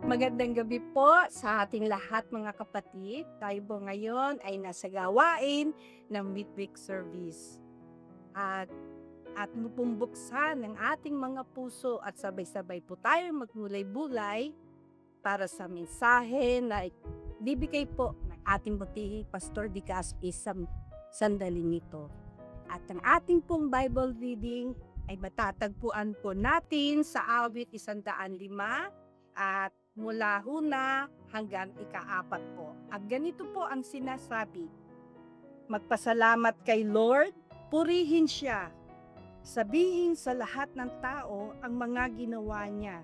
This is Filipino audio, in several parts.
Magandang gabi po sa ating lahat mga kapatid. Tayo po ngayon ay nasa gawain ng midweek service. At at pong buksan ng ating mga puso at sabay-sabay po tayo magbulay-bulay para sa mensahe na bibigay po ng ating butihing Pastor Di Caspi sa sandaling ito. At ang ating pong Bible reading ay matatagpuan po natin sa awit 105 at mula huna hanggang ika-4 po. At ganito po ang sinasabi, magpasalamat kay Lord, purihin siya, sabihin sa lahat ng tao ang mga ginawa niya.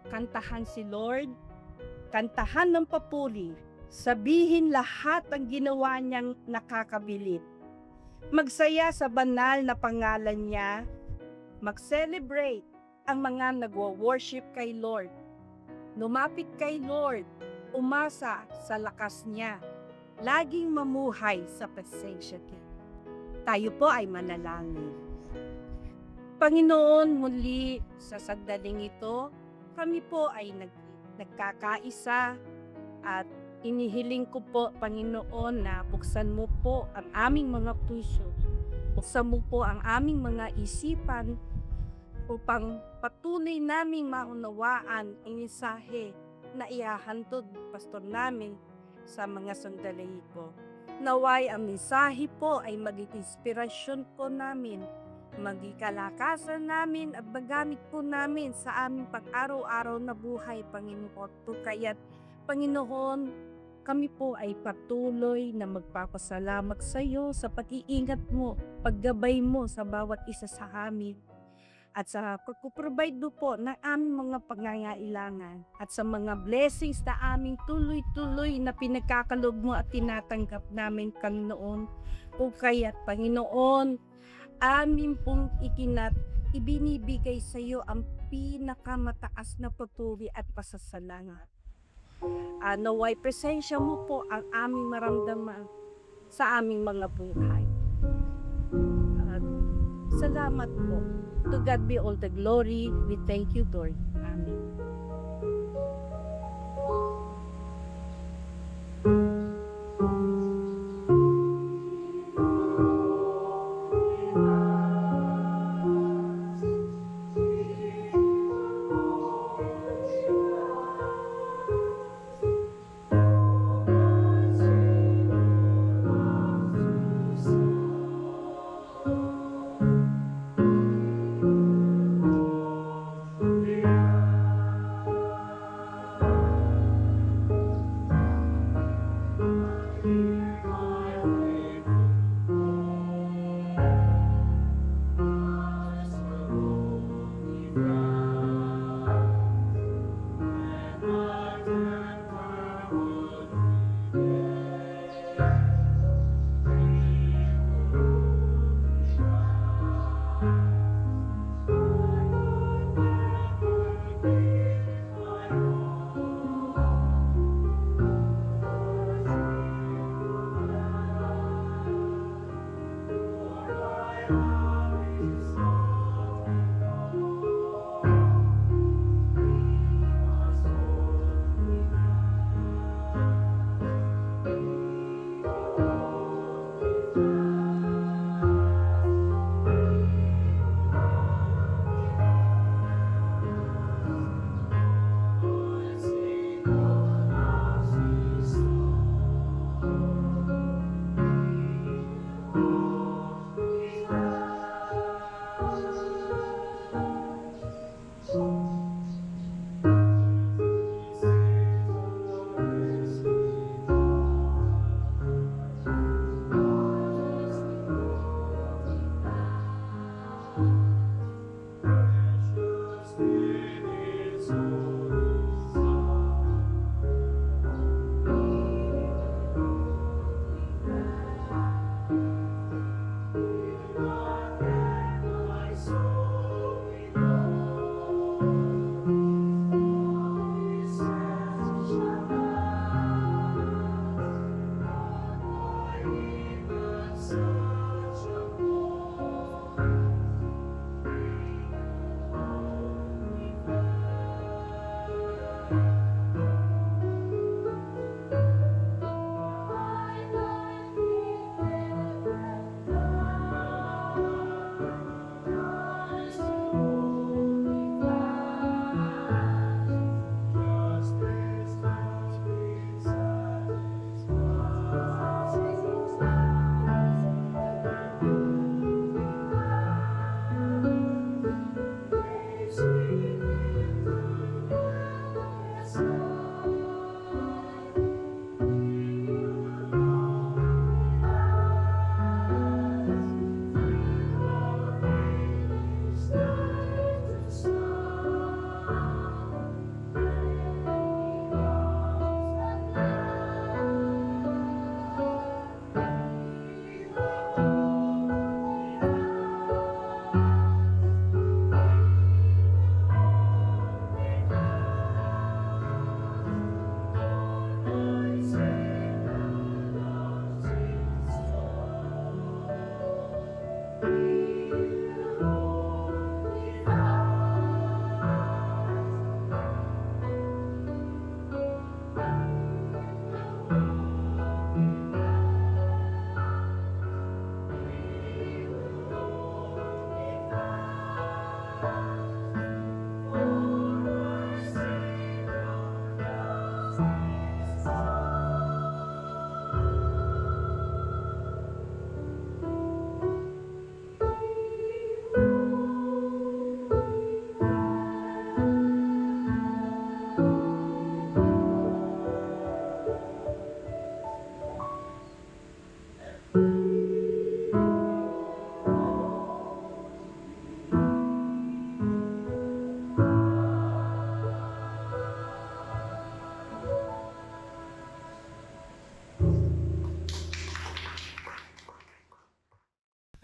Kantahan si Lord, kantahan ng papuri, sabihin lahat ang ginawa niyang nakakabilit. Magsaya sa banal na pangalan niya, mag-celebrate ang mga nagwo-worship kay Lord. Lumapit kay Lord, umasa sa lakas niya, laging mamuhay sa presensya niya. Tayo po ay manalangin. Panginoon, muli sa sandaling ito, kami po ay nagkakaisa at inihiling ko po, Panginoon, na buksan mo po ang aming mga puso, buksan mo po ang aming mga isipan, upang patuloy naming maunawaan ang mensahe na ihahantod pastor namin sa mga sandali ito. Naway ang mensahe po ay maging inspirasyon po namin, maging kalakasan namin at magamit po namin sa aming pag-araw-araw na buhay, Panginoon. Kaya't, Panginoon, kami po ay patuloy na magpapasalamat sa iyo sa pag-iingat mo, paggabay mo sa bawat isa sa amin, at sa pag-provide po ng aming mga pangangailangan at sa mga blessings na aming tuloy-tuloy na pinagkakaloob mo at tinatanggap namin, Panginoon. O kaya't, Panginoon, amin pong ibinibigay sa iyo ang pinakamataas na papuri at pasasalamat. Naway presensya mo po ang aming maramdaman sa aming mga buhay. At salamat po. To God be all the glory. We thank you, Lord. Amen.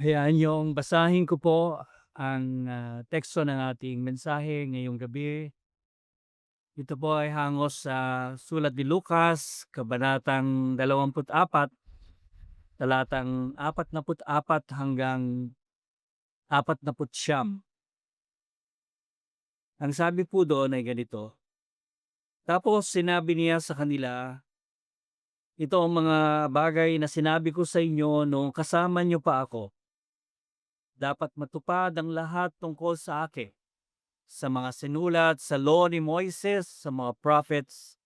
Ayan, yung basahin ko po ang, teksto ng ating mensahe ngayong gabi. Ito po ay hangos sa sulat ni Lucas, kabanatang 24, talatang 44 hanggang 49. Ang sabi po doon ay ganito, "Tapos sinabi niya sa kanila, ito ang mga bagay na sinabi ko sa inyo noong kasama niyo pa ako. Dapat matupad ang lahat tungkol sa akin. Sa mga sinulat sa law ni Moises, sa mga prophets,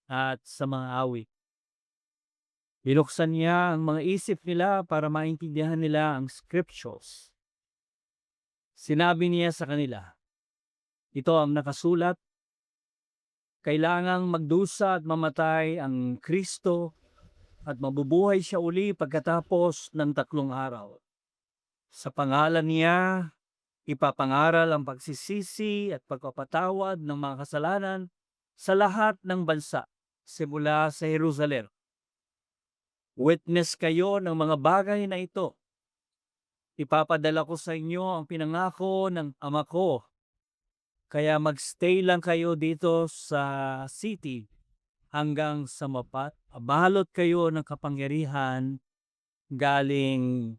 at sa mga awit. Binuksan niya ang mga isip nila para maintindihan nila ang scriptures. Sinabi niya sa kanila, ito ang nakasulat, kailangang magdusa at mamatay ang Kristo at mabubuhay siya uli pagkatapos ng 3 araw. Sa pangalan niya, ipapangaral ang pagsisisi at pagpapatawad ng mga kasalanan sa lahat ng bansa, simula sa Jerusalem. Witness kayo ng mga bagay na ito. Ipapadala ko sa inyo ang pinangako ng Ama ko. Kaya magstay lang kayo dito sa city hanggang sa mabalot kayo ng kapangyarihan galing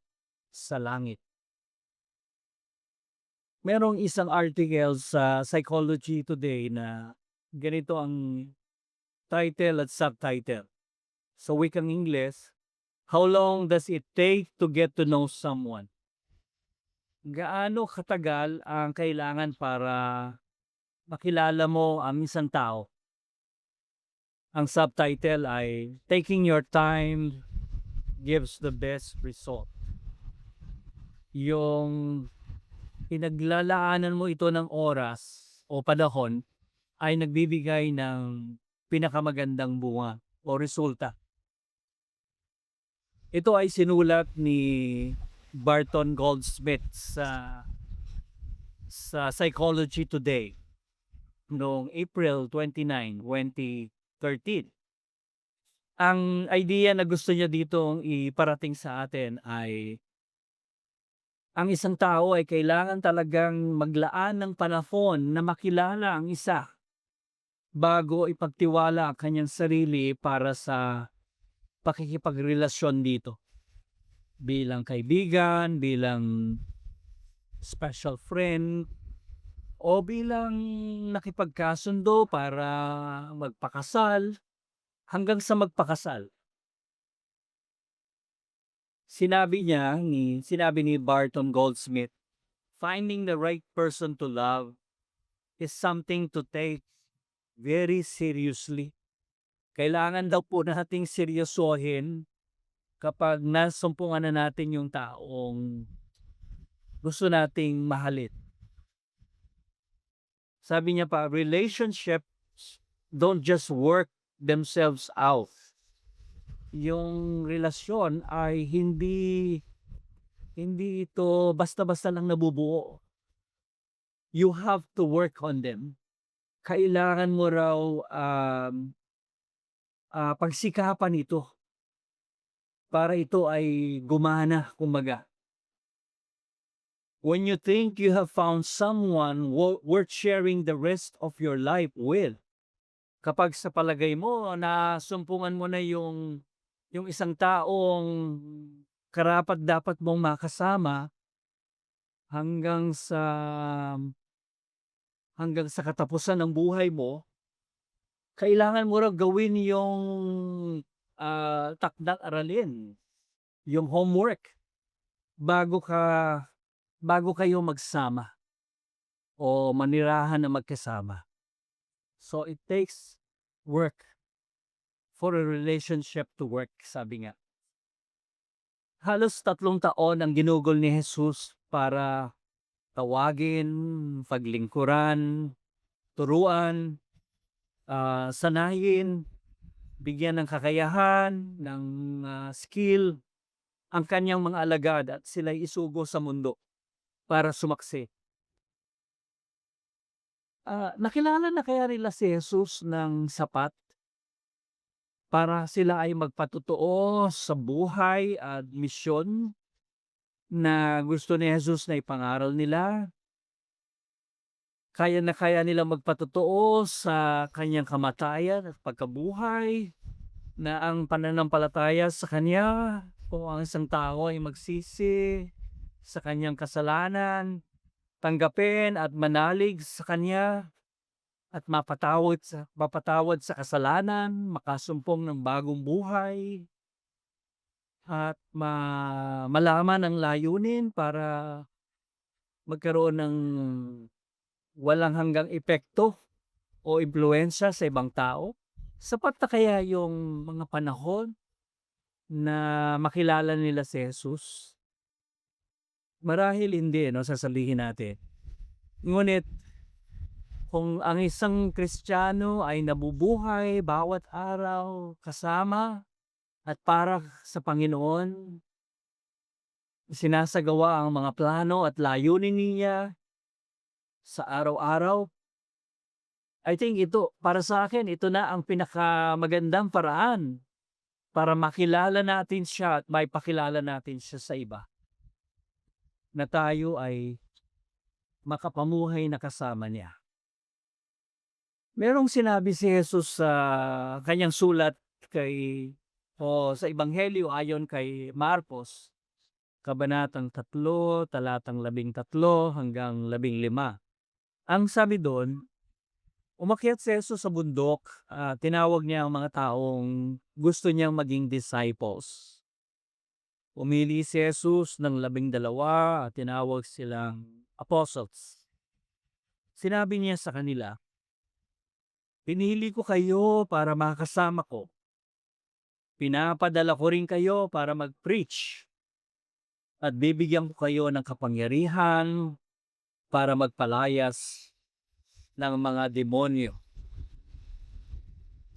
sa langit." Merong isang article sa Psychology Today na ganito ang title at subtitle. Sa wikang Ingles, "How long does it take to get to know someone?" Gaano katagal ang kailangan para makilala mo ang isang tao? Ang subtitle ay "Taking Your Time Gives the Best Result." Yung pinaglalaanan mo ito ng oras o panahon ay nagbibigay ng pinakamagandang bunga o resulta. Ito ay sinulat ni Barton Goldsmith sa Psychology Today noong April 29, 2013. Ang idea na gusto niya ditong iparating sa atin ay ang isang tao ay kailangan talagang maglaan ng panahon na makilala ang isa bago ipagtiwala ang kanyang sarili para sa pakikipagrelasyon dito. Bilang kaibigan, bilang special friend, o bilang nakipagkasundo para magpakasal, hanggang sa magpakasal. Sinabi ni Barton Goldsmith, finding the right person to love is something to take very seriously. Kailangan daw po nating seryosohin kapag nasumpungan na natin yung taong gusto nating mahalin. Sabi niya pa, relationships don't just work themselves out. Yung relasyon ay hindi ito basta-basta lang nabubuo. You have to work on them. Kailangan mo raw pagsikapan ito para ito ay gumana, kumbaga. When you think you have found someone worth sharing the rest of your life with, kapag sa palagay mo nasumpungan mo na yung isang taong karapat-dapat mong makasama hanggang sa katapusan ng buhay mo, kailangan mo raw gawin yung takdang aralin, yung homework bago kayo magsama o manirahan na magkasama. So it takes work for a relationship to work, sabi nga. Halos 3 taon ang ginugol ni Jesus para tawagin, paglingkuran, turuan, sanayin, bigyan ng kakayahan, ng skill, ang kanyang mga alagad at sila'y isugo sa mundo para sumaksi. Nakilala na kaya nila si Jesus ng sapat para sila ay magpatotoo sa buhay at misyon na gusto ni Jesus na ipangaral nila. Kaya na kaya nilang magpatotoo sa kanyang kamatayan at pagkabuhay, na ang pananampalataya sa kanya o ang isang tao ay magsisi sa kanyang kasalanan, tanggapin at manalig sa kanya at mapatawad sa kasalanan, makasumpong ng bagong buhay at malaman ang layunin para magkaroon ng walang hanggang epekto o impluwensya sa ibang tao? Sapat na kaya yung mga panahon na makilala nila si Jesus? Marahil hindi 'no, sasabihin natin. Ngunit kung ang isang Kristiyano ay nabubuhay bawat araw kasama at para sa Panginoon, sinasagawa ang mga plano at layunin niya sa araw-araw, I think ito, para sa akin, ito na ang pinakamagandang paraan para makilala natin siya at maipakilala natin siya sa iba. Na tayo ay makapamuhay na kasama niya. Merong sinabi si Jesus sa kanyang sulat sa Ebanghelyo ayon kay Marcos, Kabanatang 3, talatang 13 hanggang 15. Ang sabi doon, umakyat si Jesus sa bundok, tinawag niya ang mga taong gusto niyang maging disciples. Pumili si Jesus ng 12 at tinawag silang apostles. Sinabi niya sa kanila, "Pinili ko kayo para makasama ko. Pinapadala ko rin kayo para mag-preach at bibigyan ko kayo ng kapangyarihan para magpalayas ng mga demonyo."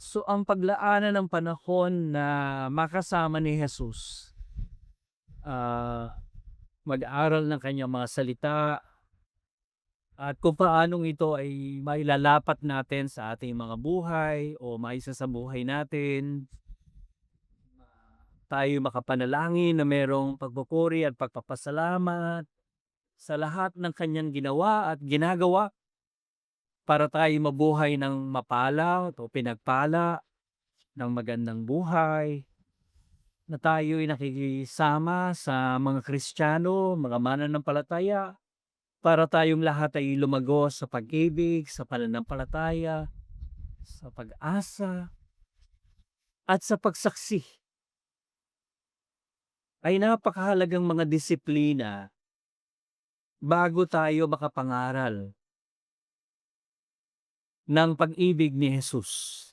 So ang paglaanan ng panahon na makasama ni Jesus, mag-aral ng kanyang mga salita at kung paanong ito ay mailalapat natin sa ating mga buhay o maisa sa buhay natin, tayo makapanalangin na merong pagpupuri at pagpapasalamat sa lahat ng kanyang ginawa at ginagawa para tayo mabuhay ng mapala o pinagpala ng magandang buhay, na tayo ay nakikisama sa mga Kristiyano, mga mananampalataya, para tayong lahat ay lumago sa pag-ibig, sa pananampalataya, sa pag-asa, at sa pagsaksi. Ay napakahalagang mga disiplina bago tayo makapangaral ng pag-ibig ni Jesus.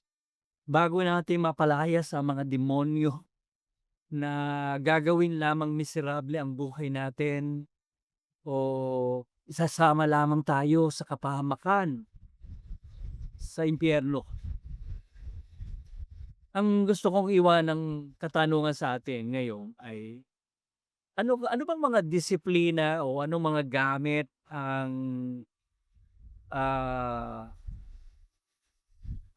Bago natin mapalayas ang mga demonyo na gagawin lamang miserable ang buhay natin o isasama lamang tayo sa kapahamakan, sa impyerno. Ang gusto kong iwanang katanungan sa atin ngayon ay ano bang mga disiplina o anong mga gamit ang ah,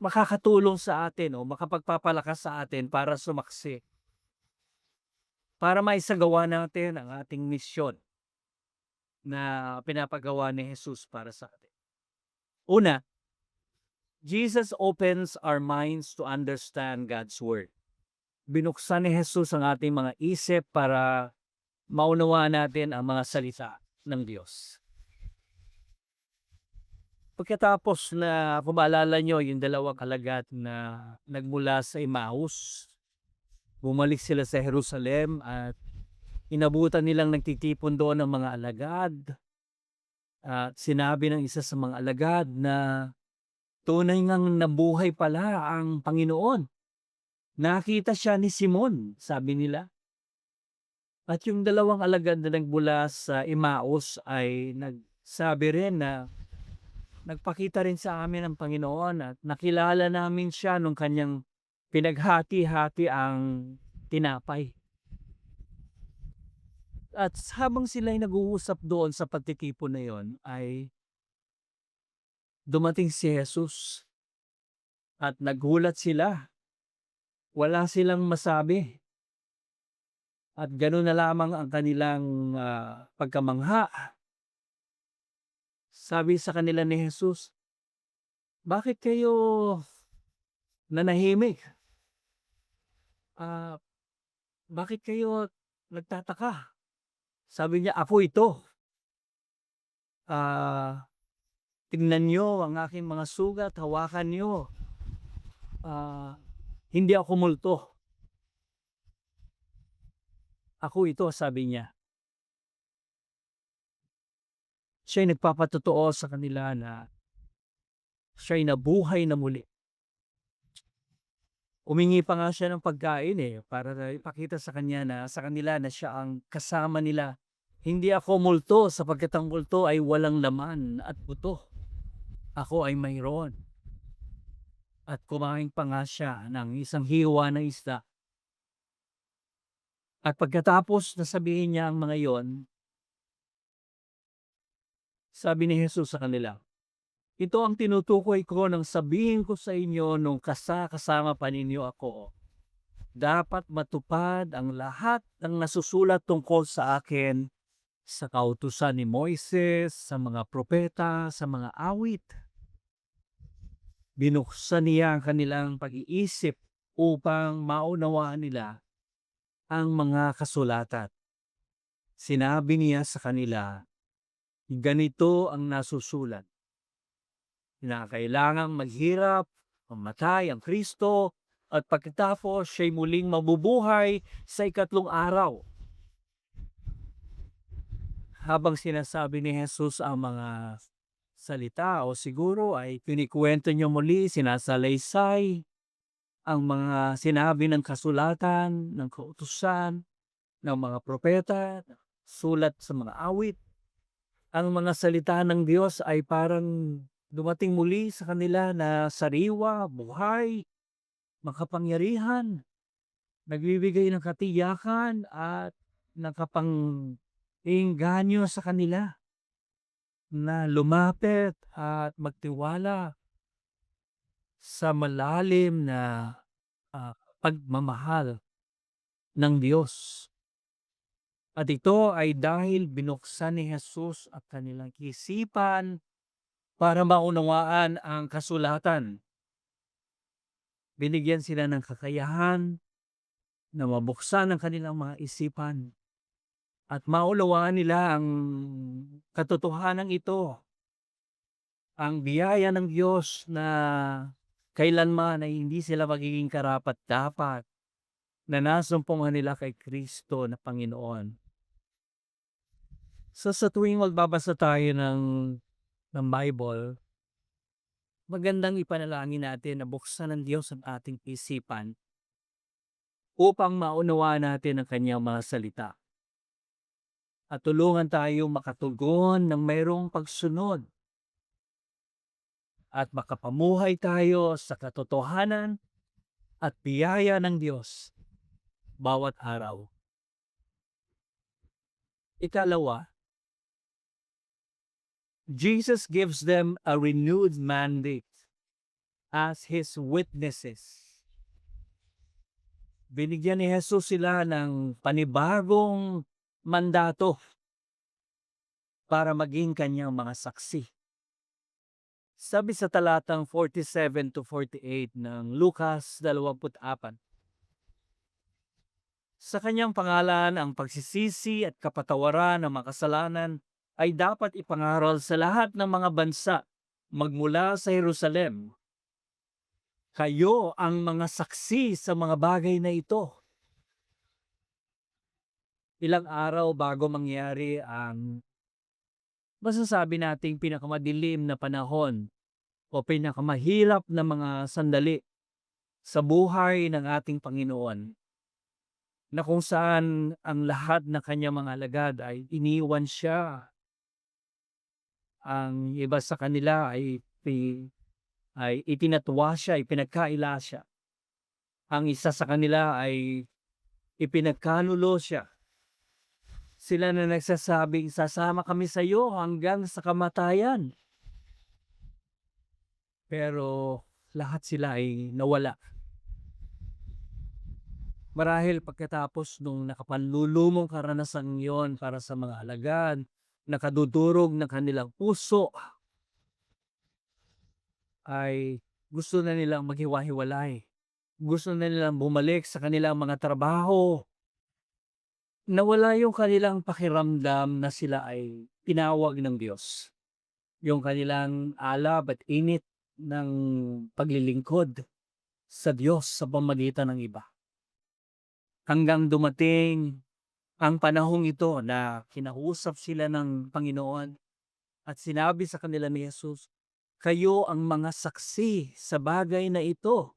makakatulong sa atin o makapagpapalakas sa atin para sumaksi, para maisagawa natin ang ating misyon na pinapagawa ni Jesus para sa atin. Una, Jesus opens our minds to understand God's Word. Binuksan ni Jesus ang ating mga isip para maunawaan natin ang mga salita ng Diyos. Pagkatapos na, kung maalala nyo, yung dalawang alagad na nagmula sa Emmaus, bumalik sila sa Jerusalem at inabutan nilang nagtitipon doon ng mga alagad. At sinabi ng isa sa mga alagad na tunay ngang nabuhay pala ang Panginoon. Nakita siya ni Simon, sabi nila. At yung dalawang alagad na nagmula sa Emmaus ay nagsabi rin na nagpakita rin sa amin ang Panginoon at nakilala namin siya nung kanyang pinaghati-hati ang tinapay. At habang sila'y nag-uusap doon sa pagtitipon na yon, ay dumating si Jesus at nagulat sila. Wala silang masabi. At gano'n na lamang ang kanilang, pagkamangha. Sabi sa kanila ni Jesus, "Bakit kayo nanahimik? Ah, bakit kayo nagtataka?" Sabi niya, "Ako ito. Ah, tingnan niyo ang aking mga sugat, hawakan niyo. Ah, hindi ako multo. Ako ito," sabi niya. Siya'y nagpapatotoo sa kanila na siya'y nabuhay na muli. Humingi pa nga siya ng pagkain, para na ipakita sa kanila na siya ang kasama nila. "Hindi ako multo sapagkat ang multo ay walang laman at buto. Ako ay mayroon." At kumain pa nga siya ng isang hiwa ng isda. At pagkatapos na sabihin niya ang mga yon, sabi ni Jesus sa kanila, "Ito ang tinutukoy ko nang sabihin ko sa inyo nung kasama pa ninyo ako. Dapat matupad ang lahat ng nasusulat tungkol sa akin sa kautusan ni Moises, sa mga propeta, sa mga awit." Binuksan niya ang kanilang pag-iisip upang maunawaan nila ang mga kasulatan. Sinabi niya sa kanila, ganito ang nasusulat, na kailangang maghirap, mamatay ang Kristo, at pagkatapos siya'y muling mabubuhay sa ikatlong araw. Habang sinasabi ni Jesus ang mga salita o siguro ay kinikwento niya muli, sinasalaysay ang mga sinabi ng kasulatan, ng kautusan, ng mga propeta, sulat sa mga awit. Ang mga salita ng Diyos ay parang dumating muli sa kanila na sariwa, buhay, makapangyarihan, nagbibigay ng katiyakan at nakapang-engganyo sa kanila na lumapit at magtiwala sa malalim na pagmamahal ng Diyos. At ito ay dahil binuksan ni Jesus at kanilang isipan para maunawaan ang kasulatan. Binigyan sila ng kakayahan na mabuksan ang kanilang mga isipan at maunawaan nila ang katotohanan ito, ang biyaya ng Diyos na kailanman ay hindi sila magiging karapat-dapat na nasumpungan nila kay Kristo na Panginoon. So sa tuwing magbabasa tayo ng Bible, magandang ipanalangin natin na buksan ng Diyos ang ating isipan upang maunawaan natin ang kanyang mga salita. At tulungan tayo makatugon ng mayroong pagsunod at makapamuhay tayo sa katotohanan at biyaya ng Diyos bawat araw. Ikalawa, Jesus gives them a renewed mandate as His witnesses. Binigyan ni Jesus sila ng panibagong mandato para maging kanyang mga saksi. Sabi sa talatang 47 to 48 ng Lucas 24, sa kanyang pangalan ang pagsisisi at kapatawaran ng mga kasalanan ay dapat ipangaral sa lahat ng mga bansa magmula sa Jerusalem. Kayo ang mga saksi sa mga bagay na ito. Ilang araw bago mangyari ang masasabi nating pinakamadilim na panahon o pinakamahirap na mga sandali sa buhay ng ating Panginoon, na kung saan ang lahat ng kanyang mga alagad ay iniwan siya. Ang iba sa kanila ay itinatwa siya, ipinagkaila siya. Ang isa sa kanila ay ipinagkanulo siya. Sila na nagsasabing, sasama kami sa iyo hanggang sa kamatayan. Pero lahat sila ay nawala. Marahil pagkatapos nung nakapanlulumong karanasang yon para sa mga alagad, nakadudurog ng kanilang puso, ay gusto na nilang maghiwa-hiwalay. Gusto na nilang bumalik sa kanilang mga trabaho. Nawala yung kanilang pakiramdam na sila ay tinawag ng Diyos. Yung kanilang alab at init ng paglilingkod sa Diyos sa pamamagitan ng iba. Hanggang dumating ang panahong ito na kinausap sila ng Panginoon at sinabi sa kanila ni Jesus, "Kayo ang mga saksi sa bagay na ito."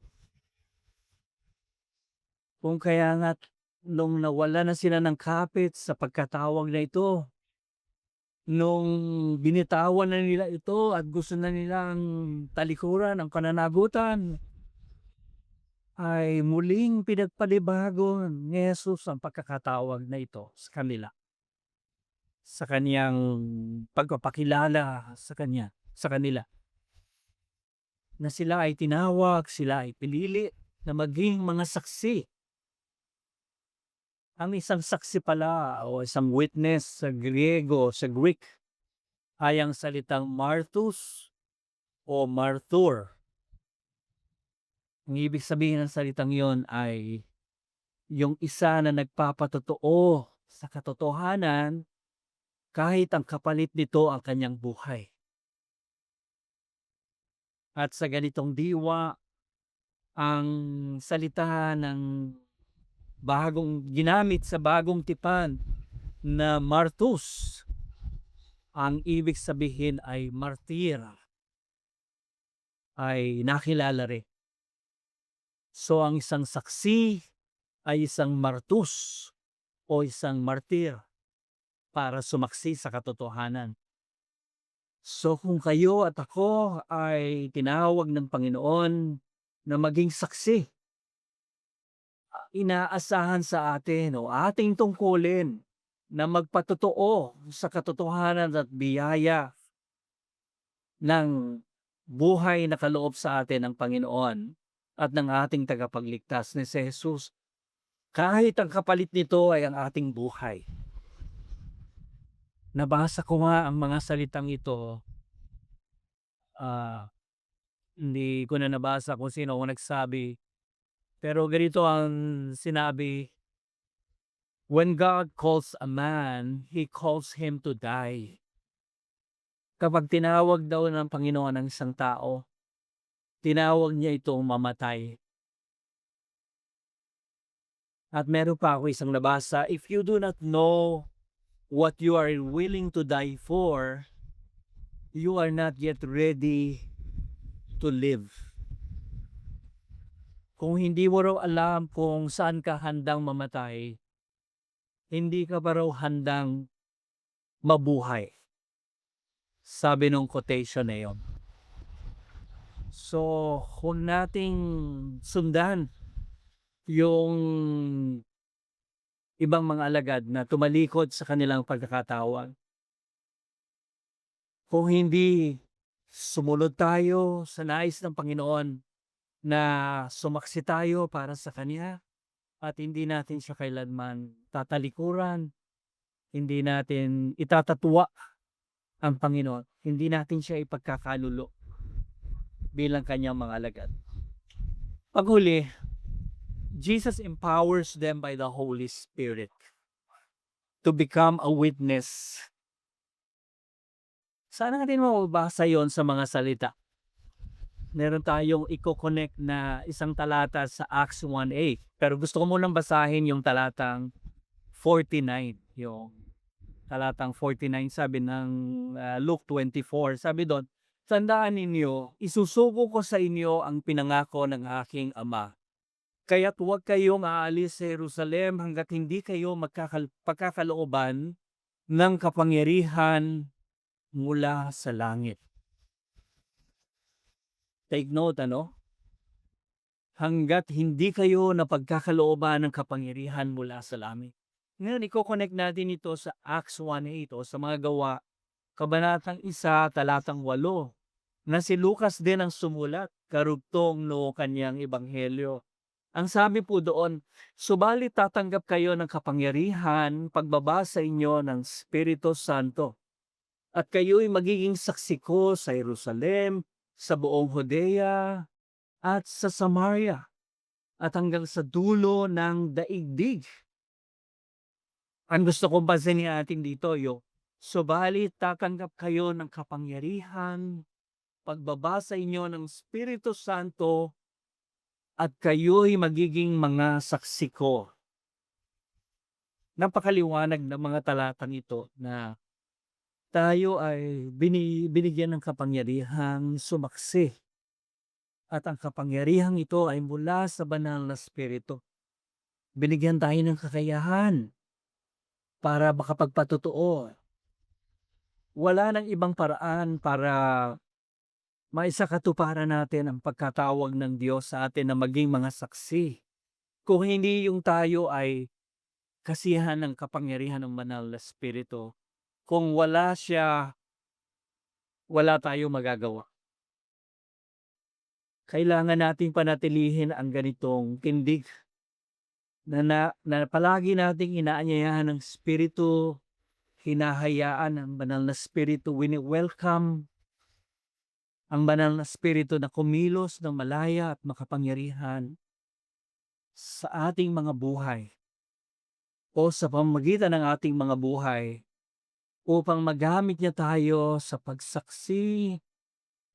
Kung kaya nga't nung nawala na sila ng kapit sa pagkatawag na ito, nung binitawan na nila ito at gusto na nilang talikuran ang pananagutan, ay muling pinagpanibago ni Jesus ang pagkakatawag na ito sa kanila. Sa kaniyang pagpapakilala sa kanila, na sila ay tinawag, sila ay pinili na maging mga saksi. Ang isang saksi pala o isang witness sa Greek, ay ang salitang martus o martur. Ang ibig sabihin ng salitang yon ay yung isa na nagpapatotoo sa katotohanan kahit ang kapalit nito ang kanyang buhay. At sa ganitong diwa, ang salita ng ginamit sa bagong tipan na martus, ang ibig sabihin ay martir, ay nakilala rin. So ang isang saksi ay isang martus o isang martir para sumaksi sa katotohanan. So kung kayo at ako ay tinawag ng Panginoon na maging saksi, inaasahan sa atin o ating tungkulin na magpatotoo sa katotohanan at biyaya ng buhay na kaloob sa atin ng Panginoon at ng ating tagapagligtas na si Jesus. Kahit ang kapalit nito ay ang ating buhay. Nabasa ko nga ang mga salitang ito. Hindi ko na nabasa kung sino ang nagsabi. Pero ganito ang sinabi, "When God calls a man, He calls him to die." Kapag tinawag daw ng Panginoon ang isang tao, tinawag niya itong mamatay. At meron pa ako isang nabasa, "If you do not know what you are willing to die for, you are not yet ready to live." Kung hindi mo raw alam kung saan ka handang mamatay, hindi ka pa raw handang mabuhay. Sabi nung quotation na yun. So, huwag nating sundan yung ibang mga alagad na tumalikod sa kanilang pagkakatawag. Kung hindi sumunod tayo sa nais ng Panginoon na sumaksi tayo para sa Kanya at hindi natin siya kailanman tatalikuran, hindi natin itatatwa ang Panginoon, hindi natin siya ipagkakalulo bilang Kanyang mga alagad. Paghuli, Jesus empowers them by the Holy Spirit to become a witness. Sana natin mababasa yon sa mga salita. Meron tayong i-connect na isang talata sa Acts 1:8. Pero gusto ko munang basahin yung talatang 49. Yung talatang 49 sabi ng Luke 24. Sabi doon, "Tandaan ninyo, isusuko ko sa inyo ang pinangako ng aking Ama. Kaya't huwag kayong aalis sa Jerusalem hanggat hindi kayo pagkakalooban ng kapangyarihan mula sa langit." Take note, ano? Hanggat hindi kayo napagkakalooban ng kapangyarihan mula sa langit. Ngayon, i-connect natin ito sa Acts 1:8 o sa mga gawa, kabanatang 1, talatang 8, na si Lucas din ang sumulat, karugtong no kanyang ebanghelyo. Ang sabi po doon, subalit tatanggap kayo ng kapangyarihan pagbaba sa inyo ng Espiritu Santo. At kayo'y magiging saksi ko sa Jerusalem, sa buong Judea, at sa Samaria, at hanggang sa dulo ng daigdig. Ang gusto kong pansinin natin dito, subalit tatanggap kayo ng kapangyarihan pagbaba sa inyo ng Espiritu Santo, at kayo'y magiging mga saksi ko. Napakaliwanag ng mga talatang ito na tayo ay binigyan ng kapangyarihang sumaksi. At ang kapangyarihang ito ay mula sa banal na Espiritu. Binigyan tayo ng kakayahan para makapagpatotoo. Wala nang ibang paraan para maisakatuparan natin ang pagkatawag ng Diyos sa atin na maging mga saksi. Kung hindi yung tayo ay kasihan ng kapangyarihan ng banal na Espiritu, kung wala siya, wala tayong magagawa. Kailangan nating panatilihin ang ganitong tindig na palagi nating inaanyayahan ng Espiritu, hinahayaan ang banal na Espiritu, wini-welcome ang banal na Espiritu na kumilos ng malaya at makapangyarihan sa ating mga buhay o sa pamamagitan ng ating mga buhay upang magamit niya tayo sa pagsaksi,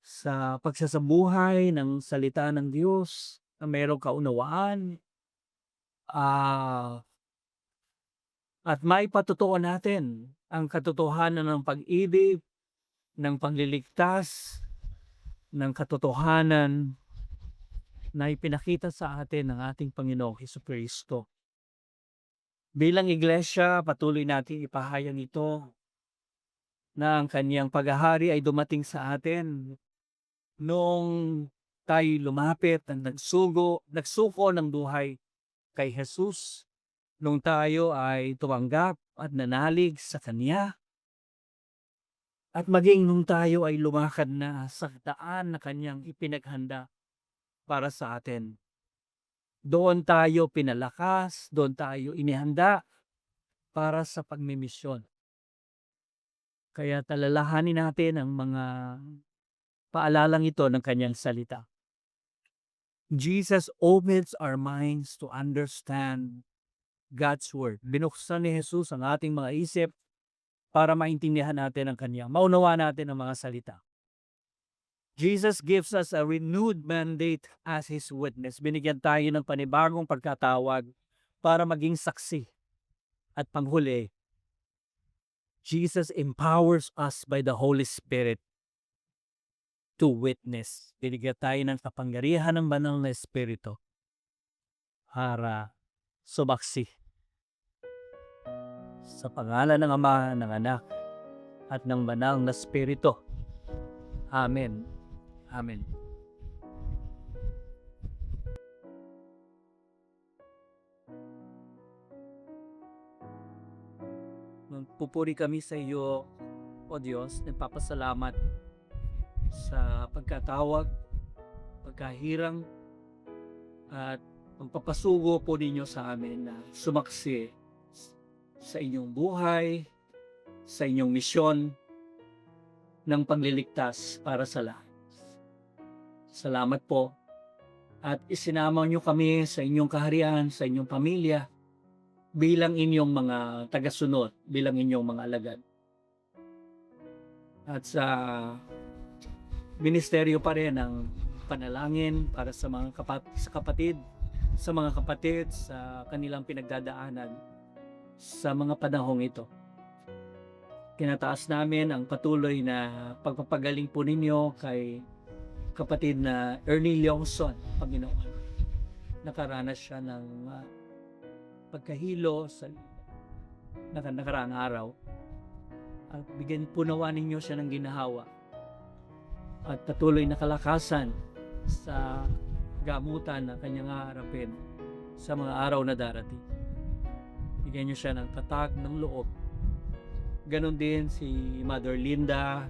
sa pagsasabuhay ng salita ng Diyos na mayroong kaunawaan, at maipatotoo natin ang katotohanan ng pag-ibig, ng pagliligtas, ng katotohanan na ipinakita sa atin ng ating Panginoong Hesukristo. Bilang iglesia, patuloy natin ipahayag ito na ang kanyang paghahari ay dumating sa atin noong tayo lumapit at nagsuko ng buhay kay Jesus, nung tayo ay tumanggap at nanalig sa Kanya, at maging nung tayo ay lumakad na sa daan na Kanyang ipinaghanda para sa atin. Doon tayo pinalakas, doon tayo inihanda para sa pagmimisyon. Kaya talalahanin natin ang mga paalalang ito ng Kanyang salita. Jesus opens our minds to understand God's Word. Binuksan ni Jesus ang ating mga isip para maintindihan natin ang Kanya, maunawa natin ang mga salita. Jesus gives us a renewed mandate as His witness. Binigyan tayo ng panibagong pagkatawag para maging saksi. At panghuli, Jesus empowers us by the Holy Spirit to witness. Binigyan tayo ng kapangyarihan ng banal na Espiritu para sumaksi. Sa pangalan ng Ama, ng Anak, at ng banal na Espiritu. Amen. Amen. Pupuri kami sa iyo, O Diyos, nagpapasalamat sa pagkatawag, pagkahirang, at pagpapasugo po ninyo sa amin na sumaksi sa inyong buhay, sa inyong misyon ng pagliligtas para sa lahat. Salamat po, at isinama niyo kami sa inyong kaharian, sa inyong pamilya, bilang inyong mga tagasunod, bilang inyong mga alagad. At sa ministeryo pa rin ng panalangin para sa mga kapatid, sa kanilang pinagdadaanan sa mga panahong ito. Kinataas namin ang patuloy na pagpapagaling po ninyo kay kapatid na Ernie Leongson, Panginoon. Nakaranas siya ng pagkahilo sa nakaraang araw. At bigyan po nawa ninyo siya ng ginahawa at patuloy na kalakasan sa gamutan na kanyang haharapin sa mga araw na darating. Bigyan niyo siya ng tatag ng loob. Ganon din si Mother Linda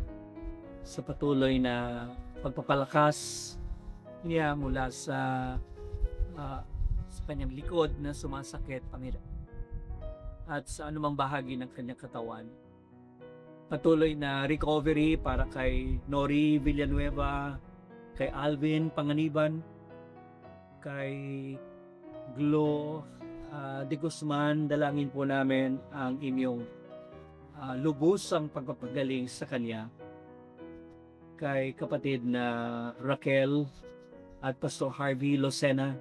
sa patuloy na pagpapalakas niya mula sa sa kanyang likod na sumasakit, Panginoon, at sa anumang bahagi ng kanyang katawan. Patuloy na recovery para kay Nori Villanueva, kay Alvin Panganiban, kay Glo de Guzman. Dalangin po namin ang inyong lubusang pagpapagaling sa kanya. Kay kapatid na Raquel at Pastor Harvey Lucena,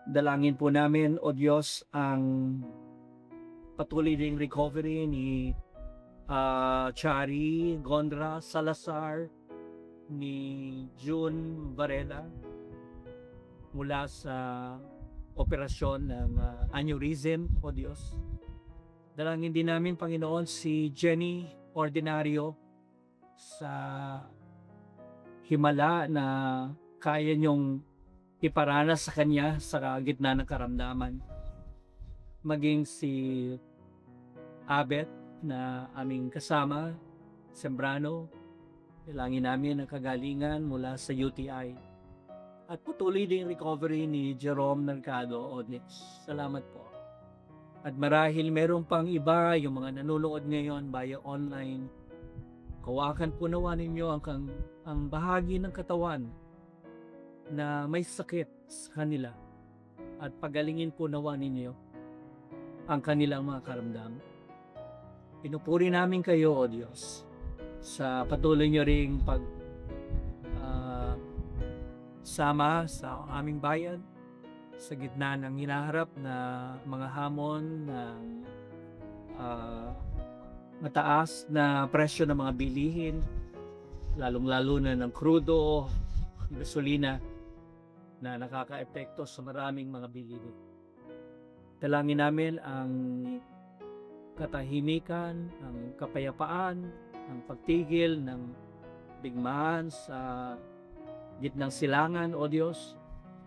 dalangin po namin, O Diyos, ang patuloy ding recovery ni Chari Gondra Salazar, ni June Varela mula sa operasyon ng aneurysm, O Diyos. Dalangin din namin, Panginoon, si Jenny Ordinario sa himala na kaya niyong iparanas sa kanya sa gitna ng karamdaman. Maging si Abet na aming kasama, Sembrano, dalangin namin ang kagalingan mula sa UTI. At patuloy din recovery ni Jerome Mercado, Odnix. Salamat po. At marahil meron pang iba, yung mga nanonood ngayon via online, kawakan po nawa ninyo ang bahagi ng katawan na may sakit sa kanila at pagalingin po nawa ninyo ang kanilang mga karamdaman. Pinupuri namin kayo, O Diyos, sa patuloy nyo ring sama sa aming bayan sa gitna ng hinaharap na mga hamon ng mataas na presyo ng mga bilihin, lalong-lalo na ng krudo, gasolina, na nakaka-epekto sa maraming mga bilihin. Dalangin namin ang katahimikan, ang kapayapaan, ang pagtigil ng digmaan sa gitnang silangan, O Diyos,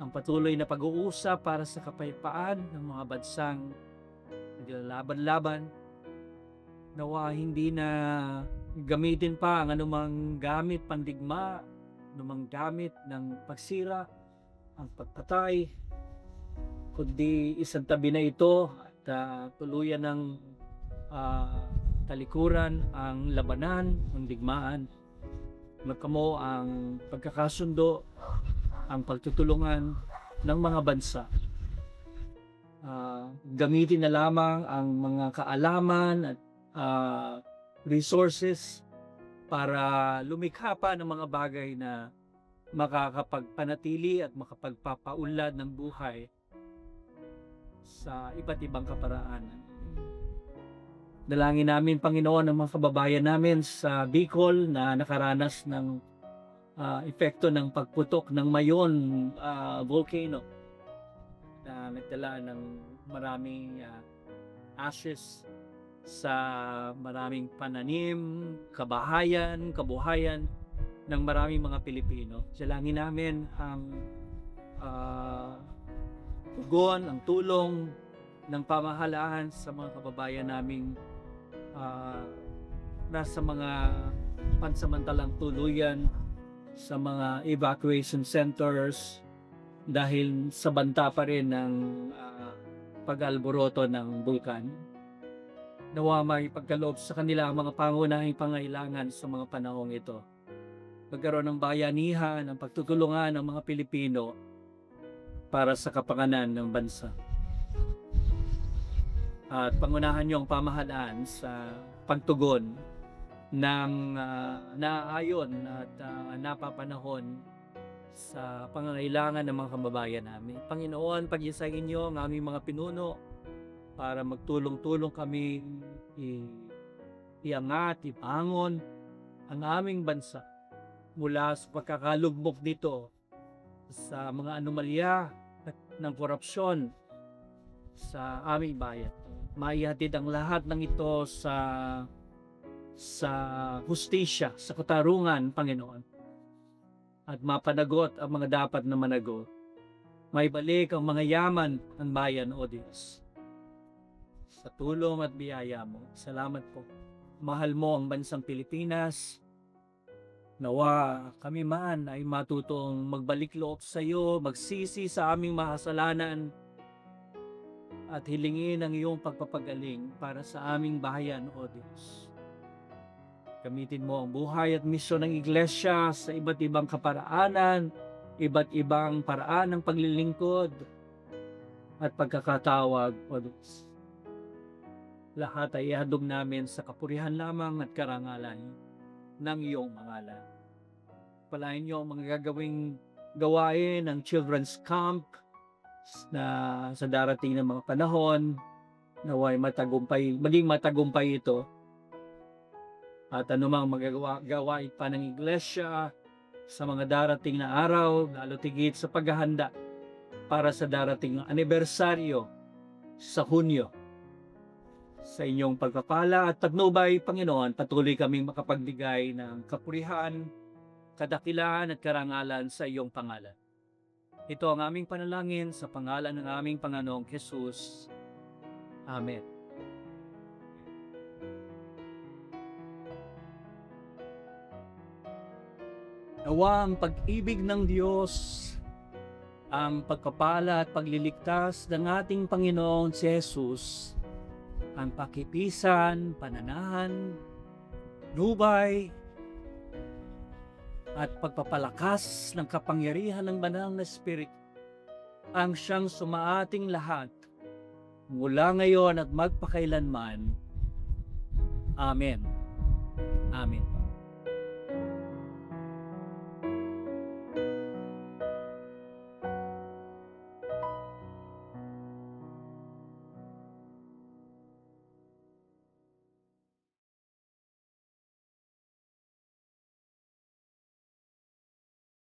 ang patuloy na pag-uusap para sa kapayapaan ng mga bansang naglalaban-laban. Nawa hindi na gamitin pa ang anumang gamit pandigma, anumang gamit ng pagsira, ang pagpatay, kundi isang tabi na ito at tuluyan ng talikuran ang labanan, ang digmaan. Magkamo ang pagkakasundo, ang pagtutulungan ng mga bansa. Gamitin na lamang ang mga kaalaman at resources para lumikha pa ng mga bagay na makakapagpanatili at makapagpapaunlad ng buhay sa iba't ibang kaparaanan. Dalangin namin, Panginoon, ang mga kababayan namin sa Bicol na nakaranas ng epekto ng pagputok ng Mayon volcano na nagdala ng maraming ashes sa maraming pananim, kabuhayan ng maraming mga Pilipino. Dalangin namin ang tugon, ang tulong ng pamahalaan sa mga kababayan naming nasa mga pansamantalang tuluyan sa mga evacuation centers dahil sa banta pa rin ng pag-alboroto ng bulkan. Nawa may pagkaloob sa kanila ang mga pangunahing pangailangan sa mga panahong ito. Magkaroon ng bayanihan, ng pagtutulungan ng mga Pilipino para sa kapakanan ng bansa. At pangunahan niyo ang pamahalaan sa pagtugon ng naayon at napapanahon sa pangangailangan ng mga kababayan namin. Panginoon, pag-isahin niyo ang aming mga pinuno para magtulong-tulong kami iangat, ipangon ang aming bansa mula sa pagkakalugmok nito sa mga anomalya ng korupsyon sa aming bayan. Maihatid ang lahat ng ito sa hustisya, sa katarungan, Panginoon. At mapanagot ang mga dapat na managot. Maibalik ang mga yaman ng bayan, O Diyos. Sa tulong at biyaya mo, salamat po. Mahal mo ang bansang Pilipinas. Nawa kami man ay matutong magbalik loob sa iyo, magsisi sa aming makasalanan, at hilingin ang iyong pagpapagaling para sa aming bayan, O Diyos. Gamitin mo ang buhay at misyon ng iglesia sa iba't ibang kaparaanan, iba't ibang paraan ng paglilingkod at pagkakatawag, O Diyos. Lahat ay ihadog namin sa kapurihan lamang at karangalan ng iyong pangalan. Palain niyo ang mga gagawing gawain ng children's camp na sa darating na mga panahon, naway maging matagumpay ito. At anumang gawain pa ng iglesia sa mga darating na araw, lalo tigit sa paghahanda para sa darating na anibersaryo sa Hunyo. Sa inyong pagpapala at patnubay, Panginoon, patuloy kaming makapagbigay ng kapurihan, kadakilaan at karangalan sa iyong pangalan. Ito ang aming panalangin sa pangalan ng aming Panginoong Jesus. Amen. Nawa ang pag-ibig ng Diyos, ang pagpapala at pagliligtas ng ating Panginoon si Jesus, ang pakipisan, pananahan, nubay, at pagpapalakas ng kapangyarihan ng banal na Espiritu ang siyang sumaating lahat mula ngayon at magpakailanman. Amen. Amen.